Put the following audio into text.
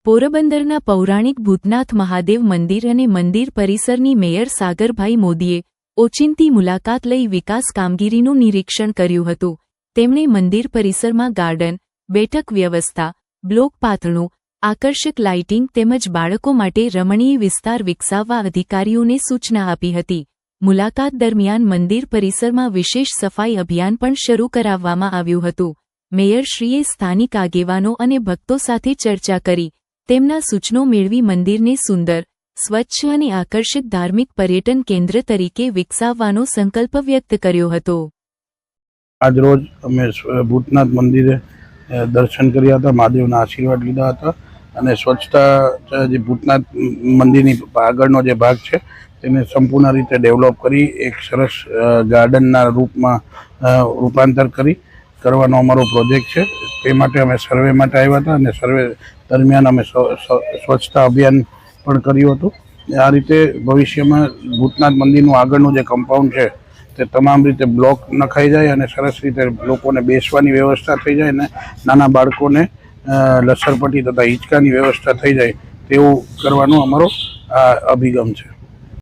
પોરબંદરના પૌરાણિક ભૂતનાથ મહાદેવ મંદિર અને મંદિર પરિસરની મેયર સાગરભાઈ મોદીએ ઓચિંતી મુલાકાત લઈ વિકાસ કામગીરીનું નિરીક્ષણ કર્યું હતું। તેમણે મંદિર પરિસરમાં ગાર્ડન, બેઠક વ્યવસ્થા, બ્લોક પાથરણું, આકર્ષક લાઇટિંગ તેમજ બાળકો માટે રમણીય વિસ્તાર વિકસાવવા અધિકારીઓને સૂચના આપી હતી। મુલાકાત દરમિયાન મંદિર પરિસરમાં વિશેષ સફાઈ અભિયાન પણ શરૂ કરાવવામાં આવ્યું હતું। મેયરશ્રીએ સ્થાનિક આગેવાનો અને ભક્તો સાથે ચર્ચા કરી તેમના સૂચનો મેળવી મંદિરને સુંદર, સ્વચ્છ અને આકર્ષક ધાર્મિક પર્યટન કેન્દ્ર તરીકે વિકસાવવાનો સંકલ્પ વ્યક્ત કર્યો હતો। આજરોજ અમે ભૂતનાથ મંદિરે દર્શન કર્યા હતા, મહાદેવના આશીર્વાદ લીધા હતા અને સ્વચ્છતા જે ભૂતનાથ મંદિરની આગળનો જે ભાગ છે તેને સંપૂર્ણ રીતે ડેવલપ કરી એક સરસ ગાર્ડનના રૂપમાં રૂપાંતર કરવાનો અમારો પ્રોજેક્ટ છે। તે માટે અમે સર્વે માટે આવ્યા હતા અને સર્વે દરમિયાન અમે સ્વચ્છતા અભિયાન પણ કર્યું હતું। આ રીતે ભવિષ્યમાં ભૂતનાથ મંદિરનું આગળનું જે કમ્પાઉન્ડ છે તે તમામ રીતે બ્લોક નખાઈ જાય અને સરસ રીતે લોકોને બેસવાની વ્યવસ્થા થઈ જાય અને નાના બાળકોને લસરપટ્ટી તથા હિંચકાની વ્યવસ્થા થઈ જાય તેવું કરવાનો અમારો અભિગમ છે।